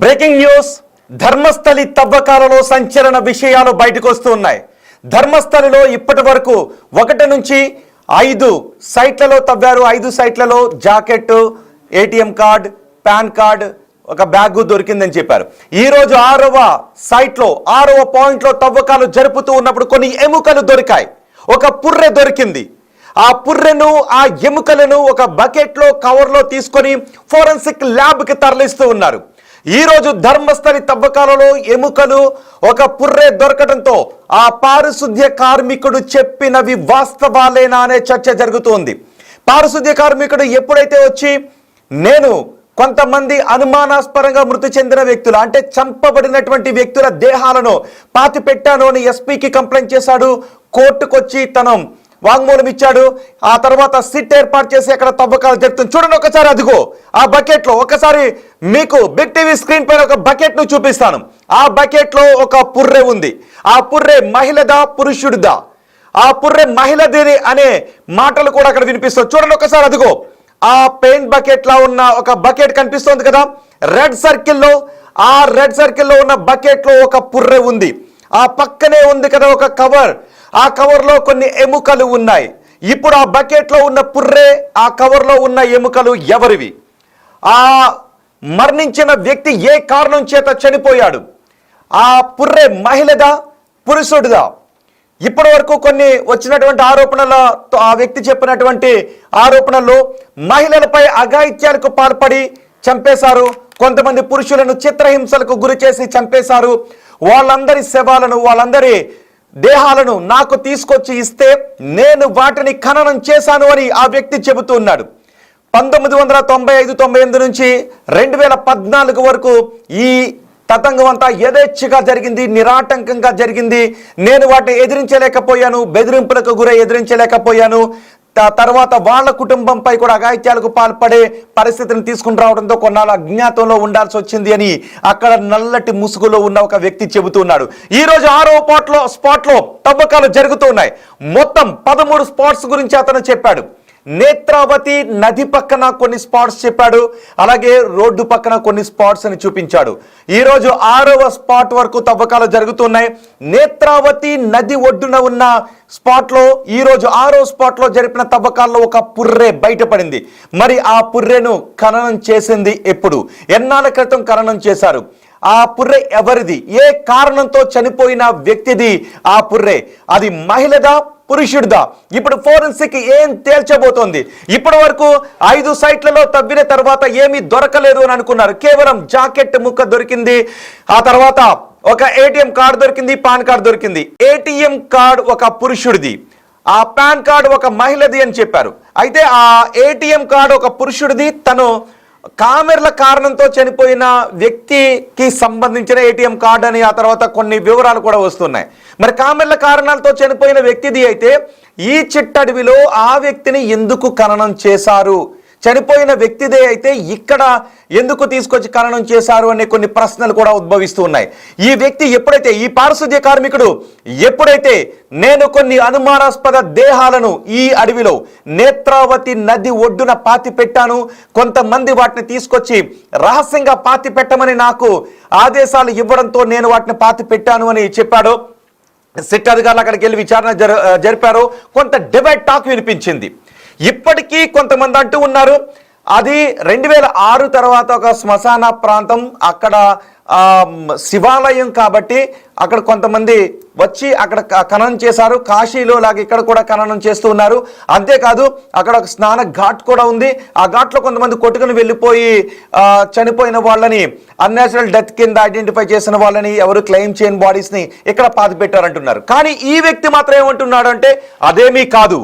Breaking news. Dharmasthali తవ్వకాలలో సంచలన విషయాలు బయటకు వస్తున్నాయి. ధర్మస్థలిలో ఇప్పటి వరకు 1 నుంచి 5 సైట్లలో తవ్వారు. 5 సైట్లలో jacket, ATM card, PAN card, ఒక బ్యాగ్ దొరికిందని చెప్పారు. ఈ రోజు 6వ సైట్లో 6వ పాయింట్లో తవ్వకాలు జరుపుతూ ఉన్నప్పుడు కొన్ని ఎముకలు దొరికాయి. ఒక పుర్రె దొరికింది. ఆ పుర్రెను, ఆ ఎముకలను ఒక బకెట్లో, కవర్లో తీసుకొని ఫోరెన్సిక్ ల్యాబ్కి తరలిస్తూ ఉన్నారు. ఈ రోజు ధర్మస్థలి తవ్వకాలలో ఎముకలు, ఒక పుర్రె దొరకడంతో ఆ పారిశుద్ధ్య కార్మికుడు చెప్పినవి వాస్తవాలేనా అనే చర్చ జరుగుతోంది. పారిశుద్ధ్య కార్మికుడు ఎప్పుడైతే వచ్చి నేను కొంతమంది అనుమానాస్పదంగా మృతి చెందిన వ్యక్తులు, అంటే చంపబడినటువంటి వ్యక్తుల దేహాలను పాతి పెట్టాను అని ఎస్పీకి కంప్లైంట్ చేశాడు. కోర్టుకొచ్చి తన వాంగ్మూలం ఇచ్చాడు. ఆ తర్వాత సిట్ ఏర్పాటు చేసి అక్కడ తవ్వకాలు జరుగుతుంది. చూడండి ఒకసారి, అదిగో ఆ బకెట్లో, ఒకసారి మీకు బిగ్ టీవీ స్క్రీన్ పైన ఒక బకెట్ ను చూపిస్తాను. ఆ బకెట్లో ఒక పుర్రె ఉంది. ఆ పుర్రె మహిళదా పురుషుడిదా? ఆ పుర్రె మహిళది అనే మాటలు కూడా అక్కడ వినిపిస్తాయి. చూడండి ఒకసారి, అదిగో ఆ పెయింట్ బకెట్ లా ఉన్న ఒక బకెట్ కనిపిస్తోంది కదా, రెడ్ సర్కిల్లో. ఆ రెడ్ సర్కిల్లో ఉన్న బకెట్ లో ఒక పుర్రె ఉంది. ఆ పక్కనే ఉంది కదా ఒక కవర్. ఆ కవర్లో కొన్ని ఎముకలు ఉన్నాయి. ఇప్పుడు ఆ బకెట్లో ఉన్న పుర్రె, ఆ కవర్లో ఉన్న ఎముకలు ఎవరివి? ఆ మరణించిన వ్యక్తి ఏ కారణం చేత చనిపోయాడు? ఆ పుర్రె మహిళదా పురుషుడిదా? ఇప్పటి వరకు కొన్ని వచ్చినటువంటి ఆరోపణల, ఆ వ్యక్తి చెప్పినటువంటి ఆరోపణల్లో మహిళలపై అఘాయిత్యాలకు పాల్పడి చంపేశారు. కొంతమంది పురుషులను చిత్రహింసలకు గురి చేసి చంపేశారు. వాళ్ళందరి శవాలను, వాళ్ళందరి దేహాలను నాకు తీసుకొచ్చి ఇస్తే నేను వాటిని ఖననం చేశాను అని ఆ వ్యక్తి చెబుతూ ఉన్నాడు. 1995-98 నుంచి 2014 వరకు ఈ తతంగం అంతా యథేచ్ఛగా జరిగింది, నిరాటంకంగా జరిగింది. నేను వాటిని ఎదిరించలేకపోయాను, బెదిరింపులకు గురై ఎదిరించలేకపోయాను. తర్వాత వాళ్ళ కుటుంబంపై కూడా అఘాయిత్యాలకు పాల్పడే పరిస్థితిని తీసుకుని రావడంతో కొన్నాళ్ళు అజ్ఞాతంలో ఉండాల్సి వచ్చింది అని అక్కడ నల్లటి ముసుగులో ఉన్న ఒక వ్యక్తి చెబుతున్నాడు. ఈ రోజు 6వ స్పాట్లో తవ్వకాలు జరుగుతూ ఉన్నాయి. మొత్తం 13 స్పాట్స్ గురించి అతను చెప్పాడు. నేత్రావతి నది పక్కన కొన్ని స్పాట్స్ చెప్పాడు, అలాగే రోడ్డు పక్కన కొన్ని స్పాట్స్ అని చూపించాడు. ఈరోజు 6వ స్పాట్ వరకు తవ్వకాలు జరుగుతున్నాయి. నేత్రావతి నది ఒడ్డున ఉన్న స్పాట్లో ఈరోజు 6వ స్పాట్లో జరిపిన తవ్వకాల్లో ఒక పుర్రె బయటపడింది. మరి ఆ పుర్రెను ఖననం చేసింది ఎప్పుడు? ఎన్నాళ్ళ క్రితం ఖననం చేశారు? ఆ పుర్రె ఎవరిది? ఏ కారణంతో చనిపోయిన వ్యక్తిది ఆ పుర్రె? అది మహిళదా పురుషుడిదా? ఇప్పుడు ఫోరెన్సిక్ ఏం తేల్చబోతోంది? ఇప్పటి వరకు 5 సైట్లలో తవ్విన తర్వాత ఏమీ దొరకలేదు అని అనుకున్నారు. కేవలం జాకెట్ ముక్క దొరికింది. ఆ తర్వాత ఒక ఏటీఎం కార్డు దొరికింది, పాన్ కార్డు దొరికింది. ఏటీఎం కార్డు ఒక పురుషుడిది, ఆ పాన్ కార్డు ఒక మహిళది అని చెప్పారు. అయితే ఆ ఏటీఎం కార్డు ఒక పురుషుడిది, తను కామెర్ల కారణంతో చనిపోయిన వ్యక్తికి సంబంధించిన ఏటీఎం కార్డు అని ఆ తర్వాత కొన్ని వివరాలు కూడా వస్తున్నాయి. మరి కామెర్ల కారణాలతో చనిపోయిన వ్యక్తిది అయితే ఈ చిట్టడవిలో ఆ వ్యక్తిని ఎందుకు ఖననం చేశారు? చనిపోయిన వ్యక్తిదే అయితే ఇక్కడ ఎందుకు తీసుకొచ్చి ఖననం చేశారు అనే కొన్ని ప్రశ్నలు కూడా ఉద్భవిస్తూ ఉన్నాయి. ఈ వ్యక్తి ఎప్పుడైతే, ఈ పారిశుద్ధ్య కార్మికుడు ఎప్పుడైతే నేను కొన్ని అనుమానాస్పద దేహాలను ఈ అడవిలో నేత్రావతి నది ఒడ్డున పాతి పెట్టాను, కొంతమంది వాటిని తీసుకొచ్చి రహస్యంగా పాతి పెట్టమని నాకు ఆదేశాలు ఇవ్వడంతో నేను వాటిని పాతి పెట్టాను అని చెప్పాడు. సిట్ అధికారులు అక్కడికి వెళ్ళి విచారణ జరిపారు. కొంత డిబేట్ టాక్ వినిపించింది. ఇప్పటికీ కొంతమంది అంటూ ఉన్నారు అది 2006 తర్వాత ఒక శ్మశాన ప్రాంతం, అక్కడ శివాలయం కాబట్టి అక్కడ కొంతమంది వచ్చి అక్కడ ఖననం చేశారు. కాశీలో లాగా ఇక్కడ కూడా ఖననం చేస్తూ ఉన్నారు. అంతేకాదు అక్కడ ఒక స్నాన ఘాట్ కూడా ఉంది. ఆ ఘాట్లో కొంతమంది కొట్టుకుని వెళ్ళిపోయి చనిపోయిన వాళ్ళని, అన్యాచురల్ డెత్ కింద ఐడెంటిఫై చేసిన వాళ్ళని, ఎవరు క్లెయిమ్ చేయని బాడీస్ని ఇక్కడ పాతి పెట్టారంటున్నారు. కానీ ఈ వ్యక్తి మాత్రం ఏమంటున్నాడు అంటే అదేమీ కాదు,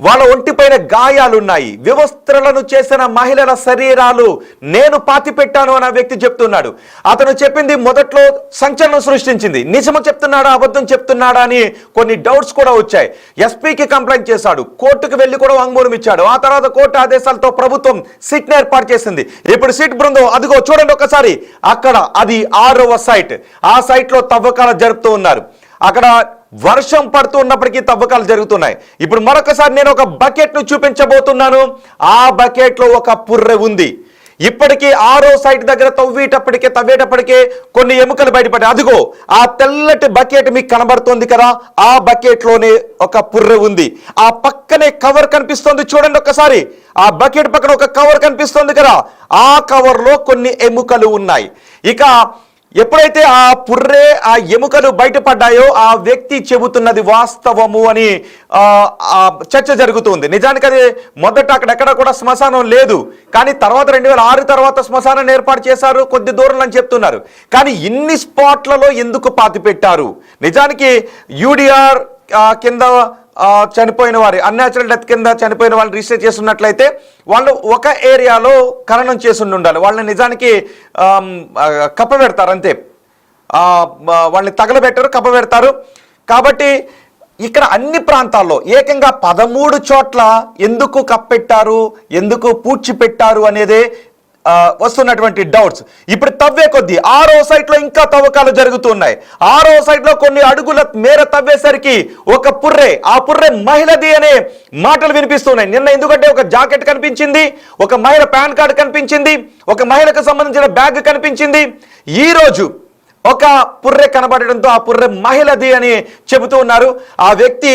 వాళ్ళ ఒంటిపైన గాయాలున్నాయి, వివస్త్రలను చేసిన మహిళల శరీరాలు నేను పాతి పెట్టాను అని ఆ వ్యక్తి చెప్తున్నాడు. అతను చెప్పింది మొదట్లో సంచలనం సృష్టించింది. నిజము చెప్తున్నాడా, అబద్ధం చెప్తున్నాడా అని కొన్ని డౌట్స్ కూడా వచ్చాయి. ఎస్పీకి కంప్లైంట్ చేశాడు, కోర్టుకు వెళ్ళి కూడా వాంగ్మూలం ఇచ్చాడు. ఆ తర్వాత కోర్టు ఆదేశాలతో ప్రభుత్వం సిట్ ఏర్పాటు చేసింది. ఇప్పుడు సిట్ బృందం అదిగో చూడండి ఒకసారి, అక్కడ అది 6వ సైట్. ఆ సైట్ లో తవ్వకాలు జరుపుతూ ఉన్నారు. అక్కడ వర్షం పడుతూ ఉన్నప్పటికీ తవ్వకాలు జరుగుతున్నాయి. ఇప్పుడు మరొకసారి నేను ఒక బకెట్ ను చూపించబోతున్నాను. ఆ బకెట్ లో ఒక పుర్రె ఉంది. ఇప్పటికీ 6వ సైట్ దగ్గర తవ్వేటప్పటికే కొన్ని ఎముకలు బయటపడ్డాయి. అదిగో ఆ తెల్లటి బకెట్ మీకు కనబడుతోంది కదా, ఆ బకెట్ లోనే ఒక పుర్రె ఉంది. ఆ పక్కనే కవర్ కనిపిస్తోంది చూడండి ఒక్కసారి. ఆ బకెట్ పక్కన ఒక కవర్ కనిపిస్తోంది కదా, ఆ కవర్ లో కొన్ని ఎముకలు ఉన్నాయి. ఇక ఎప్పుడైతే ఆ పుర్రె ఆ ఎముకలు బయటపడ్డాయో ఆ వ్యక్తి చెబుతున్నది వాస్తవము అని చర్చ జరుగుతుంది. నిజానికి అది మొదట అక్కడెక్కడ కూడా శ్మశానం లేదు, కానీ తర్వాత 2006 తర్వాత శ్మశానం ఏర్పాటు చేశారు కొద్ది దూరంలో అని చెప్తున్నారు. కానీ ఇన్ని స్పాట్లలో ఎందుకు పాతి పెట్టారు? నిజానికి యూడిఆర్ కింద చనిపోయిన వారి అన్యాచురల్ డెత్ కింద చనిపోయిన వాళ్ళని రిజిస్టర్ చేస్తున్నట్లయితే వాళ్ళు ఒక ఏరియాలో ఖననం చేసి ఉండాలి. వాళ్ళని నిజానికి కప్పబెడతారు, అంతే. వాళ్ళని తగలబెట్టారు, కప్పబెడతారు. కాబట్టి ఇక్కడ అన్ని ప్రాంతాల్లో ఏకంగా 13 చోట్ల ఎందుకు కప్పెట్టారు, ఎందుకు పూడ్చిపెట్టారు అనేదే వస్తున్నటువంటి డౌట్స్. ఇప్పుడు తవ్వే కొద్దీ 6వ సైట్ లో ఇంకా తవ్వకాలు జరుగుతున్నాయి. 6వ సైట్ లో కొన్ని అడుగుల మేర తవ్వేసరికి ఒక పుర్రె, ఆ పుర్రె మహిళది అనే మాటలు వినిపిస్తున్నాయి. నిన్న ఎందుకంటే ఒక జాకెట్ కనిపించింది, ఒక మహిళ పాన్ కార్డు కనిపించింది, ఒక మహిళకు సంబంధించిన బ్యాగ్ కనిపించింది. ఈ రోజు ఒక పుర్రె కనబడడంతో ఆ పుర్రె మహిళది అని చెబుతూ ఉన్నారు. ఆ వ్యక్తి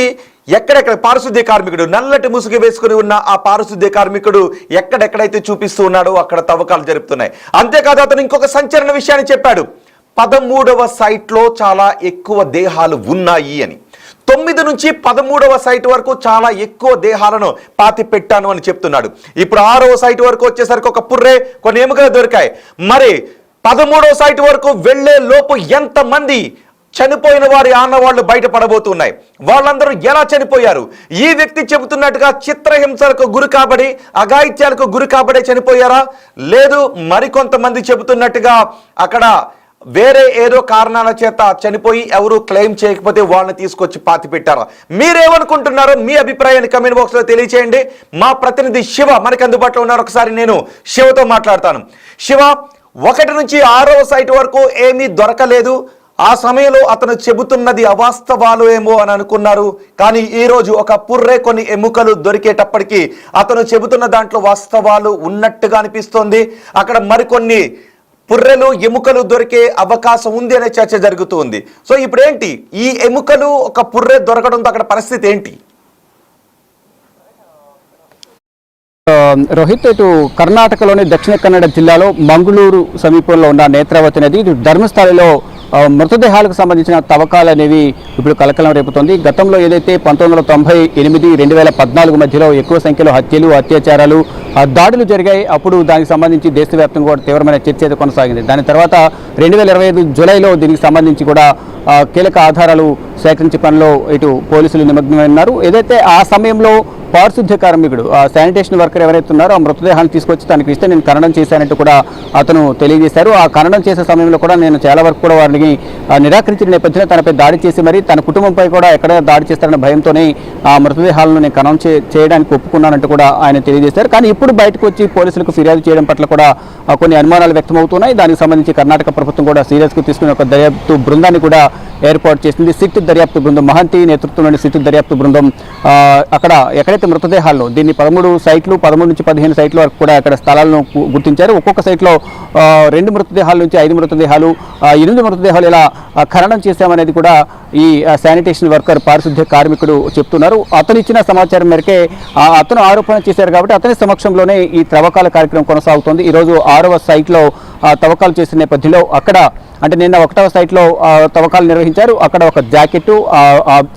ఎక్కడెక్కడ పారిశుద్ధ్య కార్మికుడు, నల్లటి ముసుగు వేసుకుని ఉన్న ఆ పారిశుద్ధ్య కార్మికుడు ఎక్కడెక్కడైతే చూపిస్తూ ఉన్నాడో అక్కడ తవ్వకాలు జరుపుతున్నాయి. అంతేకాదు అతను ఇంకొక సంచలన విషయాన్ని చెప్పాడు. 13వ సైట్ లో చాలా ఎక్కువ దేహాలు ఉన్నాయి అని. 9 నుంచి 13వ సైట్ వరకు చాలా ఎక్కువ దేహాలను పాతి పెట్టాను అని చెప్తున్నాడు. ఇప్పుడు 6వ సైట్ వరకు వచ్చేసరికి ఒక పుర్రె, కొన్ని ఎముకలు దొరికాయి. మరి 13వ సైట్ వరకు వెళ్లే లోపు ఎంతమంది చనిపోయిన వారి ఆనవాళ్లు బయటపడబోతున్నాయి? వాళ్ళందరూ ఎలా చనిపోయారు? ఈ వ్యక్తి చెబుతున్నట్టుగా చిత్రహింసలకు గురి కాబడి, అఘాయిత్యాలకు గురి కాబడే చనిపోయారా? లేదు మరికొంతమంది చెబుతున్నట్టుగా అక్కడ వేరే ఏదో కారణాల చేత చనిపోయి ఎవరు క్లెయిమ్ చేయకపోతే వాళ్ళని తీసుకొచ్చి పాతి పెట్టారా? మీరేమనుకుంటున్నారో మీ అభిప్రాయాన్ని కమెంట్ బాక్స్ లో తెలియచేయండి. మా ప్రతినిధి శివ మనకి అందుబాటులో ఉన్నారు. ఒకసారి నేను శివతో మాట్లాడతాను. శివ, 1 నుంచి 6వ సైట్ వరకు ఏమీ దొరకలేదు. ఆ సమయంలో అతను చెబుతున్నది అవాస్తవాలు ఏమో అని అనుకున్నారు. కానీ ఈరోజు ఒక పుర్రె, కొన్ని ఎముకలు దొరికేటప్పటికీ అతను చెబుతున్న దాంట్లో వాస్తవాలు ఉన్నట్టుగా అనిపిస్తోంది. అక్కడ మరికొన్ని పుర్రెలు, ఎముకలు దొరికే అవకాశం ఉంది అనే చర్చ జరుగుతుంది. సో ఇప్పుడు ఏంటి ఈ ఎముకలు, ఒక పుర్రె దొరకడంతో అక్కడ పరిస్థితి ఏంటి? రోహిత్, ఇటు కర్ణాటకలోని దక్షిణ కన్నడ జిల్లాలో మంగళూరు సమీపంలో ఉన్న నేత్రావతి నది, ఇటు ధర్మస్థలిలో మృతదేహాలకు సంబంధించిన తవ్వకాలు అనేవి ఇప్పుడు కలకలం రేపుతోంది. గతంలో ఏదైతే 1998, 2014 మధ్యలో ఎక్కువ సంఖ్యలో హత్యలు, అత్యాచారాలు, దాడులు జరిగాయి. అప్పుడు దానికి సంబంధించి దేశవ్యాప్తంగా కూడా తీవ్రమైన చర్చ అయితే కొనసాగింది. దాని తర్వాత 2025 జూలైలో దీనికి సంబంధించి కూడా కీలక ఆధారాలు సేకరించే పనిలో ఇటు పోలీసులు నిమగ్నమై ఉన్నారు. ఏదైతే ఆ సమయంలో పారిశుద్ధ్య కార్మికుడు, శానిటేషన్ వర్కర్ ఎవరైతే ఉన్నారో ఆ మృతదేహాన్ని తీసుకొచ్చి తనకి ఇస్తే నేను ఖననం చేశానంటూ కూడా అతను తెలియజేశారు. ఆ ఖననం చేసే సమయంలో కూడా నేను చాలా వరకు కూడా వారిని నిరాకరించిన నేపథ్యంలో తనపై దాడి చేసి మరి తన కుటుంబంపై కూడా ఎక్కడ దాడి చేస్తారన్న భయంతోనే ఆ మృతదేహాలను నేను ఖననం చేయడానికి ఒప్పుకున్నానంటూ కూడా ఆయన తెలియజేశారు. కానీ ఇప్పుడు బయటకు వచ్చి పోలీసులకు ఫిర్యాదు చేయడం పట్ల కూడా కొన్ని అనుమానాలు వ్యక్తమవుతున్నాయి. దానికి సంబంధించి కర్ణాటక ప్రభుత్వం కూడా సీరియస్గా తీసుకుని ఒక దర్యాప్తు బృందాన్ని కూడా ఏర్పాటు చేసింది. సిట్ దర్యాప్తు బృందం, మహంతి నేతృత్వంలోని సిట్ దర్యాప్తు బృందం అక్కడ ఎక్కడైతే మృతదేహాలను, దీన్ని 13 సైట్లు, 13 నుంచి 15 సైట్ల వరకు కూడా అక్కడ స్థలాలను గుర్తించారు. ఒక్కొక్క సైట్లో 2 మృతదేహాల నుంచి 5 మృతదేహాలు, 8 మృతదేహాలు ఇలా ఖననం చేశామనేది కూడా ఈ శానిటేషన్ వర్కర్, పారిశుద్ధ్య కార్మికుడు చెప్తున్నారు. అతను ఇచ్చిన సమాచారం మేరకే అతను ఆరోపణ చేశారు కాబట్టి అతని సమక్షంలోనే ఈ తవ్వకాల కార్యక్రమం కొనసాగుతోంది. ఈరోజు 6వ సైట్లో తవ్వకాలు చేసిన నేపథ్యంలో అక్కడ అంటే నిన్న 1వ సైట్లో తవ్వకాలు నిర్వహించారు. అక్కడ ఒక జాకెట్,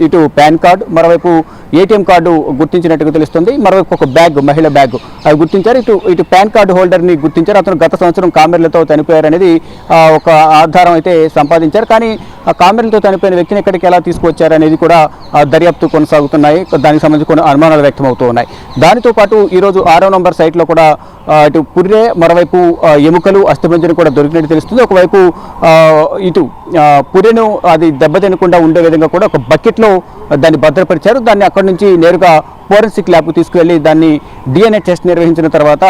ఇటు పాన్ కార్డు, మరోవైపు ఏటీఎం కార్డు గుర్తించినట్టుగా తెలుస్తుంది. మరోవైపు ఒక బ్యాగ్, మహిళ బ్యాగ్ అవి గుర్తించారు. ఇటు పాన్ కార్డు హోల్డర్ని గుర్తించారు. అతను గత సంవత్సరం కామెర్లతో చనిపోయారనేది ఒక ఆధారం అయితే సంపాదించారు. కానీ ఆ కామెర్లతో చనిపోయిన వ్యక్తిని ఎక్కడికి ఎలా తీసుకొచ్చారనేది కూడా దర్యాప్తు కొనసాగుతున్నాయి. దానికి సంబంధించి కొన్ని అనుమానాలు వ్యక్తమవుతూ ఉన్నాయి. దానితో పాటు ఈరోజు 6వ నంబర్ సైట్లో కూడా ఇటు పుర్రె, మరోవైపు ఎముకలు, అస్థిపంజరం కూడా దొరికినట్టు తెలుస్తుంది. ఒకవైపు ఇటు పుర్రెను అది దెబ్బతినకుండా ఉండే విధంగా కూడా ఒక బకెట్లో దాన్ని భద్రపరిచారు. దాన్ని అక్కడి నుంచి నేరుగా ఫోరెన్సిక్ ల్యాబ్కు తీసుకువెళ్ళి దాన్ని DNA టెస్ట్ నిర్వహించిన తర్వాత